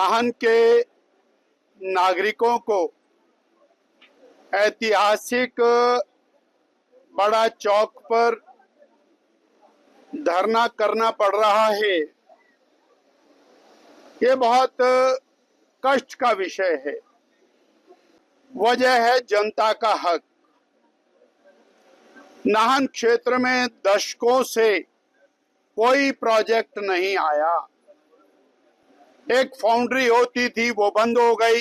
नाहन के नागरिकों को ऐतिहासिक बड़ा चौक पर धरना करना पड़ रहा है। ये बहुत कष्ट का विषय है। वजह है जनता का हक। नाहन क्षेत्र में दशकों से कोई प्रोजेक्ट नहीं आया। एक फाउंड्री होती थी, वो बंद हो गई।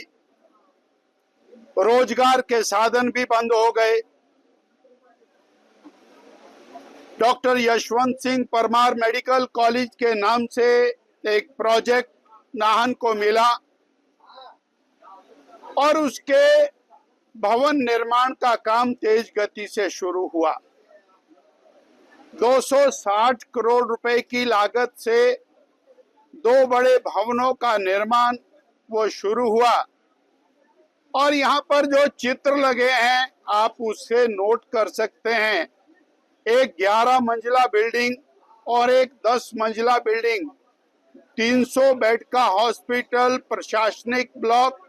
रोजगार के साधन भी बंद हो गए। Doctor Yashwant Singh Parmar medical college के नाम से एक प्रोजेक्ट नाहन को मिला और उसके भवन निर्माण का काम तेज गति से शुरू हुआ। 260 करोड़ रुपए की लागत से 2 बड़े भवनों का निर्माण वो शुरू हुआ और यहाँ पर जो चित्र लगे हैं आप उससे नोट कर सकते हैं। एक 11 मंजिला बिल्डिंग और एक 10 मंजिला बिल्डिंग, 300 बेड का हॉस्पिटल, प्रशासनिक ब्लॉक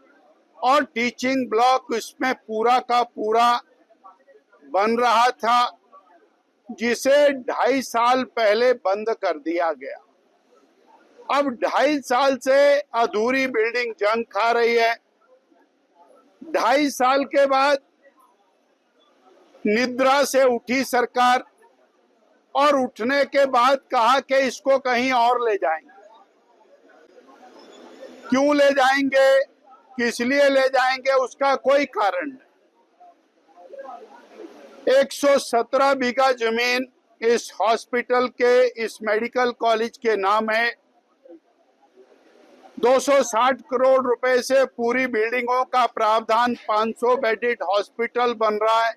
और टीचिंग ब्लॉक इसमें पूरा का पूरा बन रहा था, जिसे 2.5 साल पहले बंद कर दिया गया। अब 2.5 साल से अधूरी बिल्डिंग जंग खा रही है। 2.5 साल के बाद निद्रा से उठी सरकार और उठने के बाद कहा कि इसको कहीं और ले जाएंगे। क्यों ले जाएंगे, किस लिए ले जाएंगे, उसका कोई कारण नहीं। 117 बीघा जमीन इस हॉस्पिटल के, इस मेडिकल कॉलेज के नाम है। 260 करोड़ रुपए से पूरी बिल्डिंगों का प्रावधान, 500 बेडेड हॉस्पिटल बन रहा है।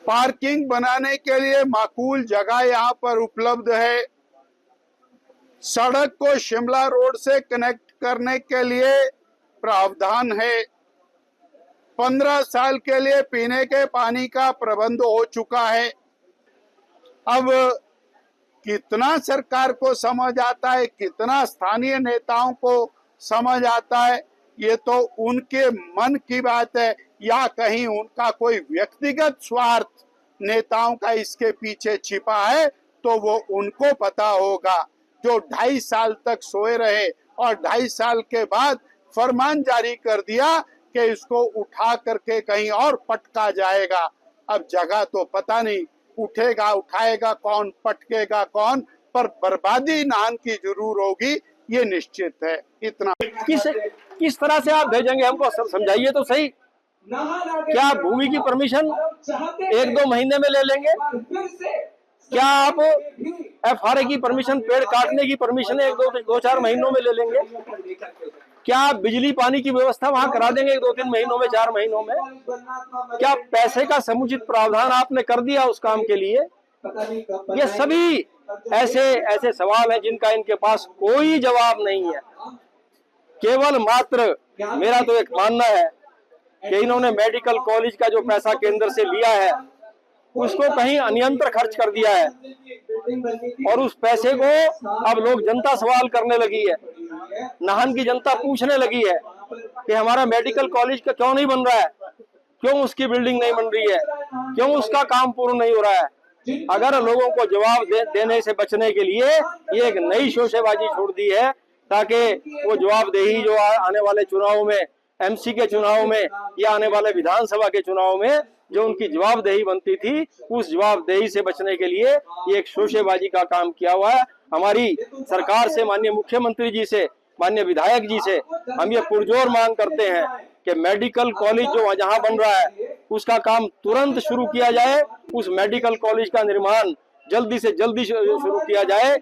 पार्किंग बनाने के लिए माकूल जगह यहाँ पर उपलब्ध है। सड़क को शिमला रोड से कनेक्ट करने के लिए प्रावधान है। 15 साल के लिए पीने के पानी का प्रबंध हो चुका है। अब कितना सरकार को समझ आता है, कितना स्थानीय नेताओं को समझ आता है, ये तो उनके मन की बात है या कहीं उनका कोई व्यक्तिगत स्वार्थ नेताओं का इसके पीछे छिपा है, तो वो उनको पता होगा। जो 2.5 साल तक सोए रहे और 2.5 साल के बाद फरमान जारी कर दिया कि इसको उठा करके कहीं और पटका जाएगा। अब जगह तो पता नहीं, उठेगा उठाएगा कौन, पटकेगा कौन, पर बर्बादी नाहन की जरूर होगी, ये निश्चित है। इतना किस तरह से आप भेजेंगे, हमको समझाइए तो सही। क्या भूमि की परमिशन 1-2 महीने में ले लेंगे? क्या आप FRA की परमिशन, पेड़ काटने की परमिशन 1-2-4 महीनों में ले लेंगे? क्या आप बिजली पानी की व्यवस्था वहां करा देंगे 1-2-3 महीनों में, 4 महीनों में? क्या पैसे का समुचित प्रावधान आपने कर दिया उस काम के लिए? ये सभी ऐसे सवाल हैं जिनका इनके पास कोई जवाब नहीं है। केवल मात्र मेरा तो एक मानना है कि इन्होंने मेडिकल कॉलेज का जो पैसा केंद्र से लिया है उसको कहीं अन्यंत्र खर्च कर दिया है और उस पैसे को अब लोग, जनता सवाल करने लगी है। नाहन की जनता पूछने लगी है कि हमारा मेडिकल कॉलेज का क्यों नहीं बन रहा है, क्यों उसकी बिल्डिंग नहीं बन रही है, क्यों उसका काम पूर्ण नहीं हो रहा है। अगर लोगों को जवाब देने से बचने के लिए ये एक नई शोशेबाजी छोड़ दी है ताकि वो जवाबदेही जो आने वाले चुनाव में, MC के चुनाव में या आने वाले विधानसभा के चुनाव में जो उनकी जवाबदेही बनती थी, उस जवाबदेही से बचने के लिए ये एक शोशेबाजी का काम किया हुआ है। हमारी सरकार से, माननीय मुख्यमंत्री जी से, माननीय विधायक जी से हम ये पुरजोर मांग करते हैं कि मेडिकल कॉलेज जो जहां बन रहा है उसका काम तुरंत शुरू किया जाए। उस मेडिकल कॉलेज का निर्माण जल्दी से जल्दी शुरू किया जाए।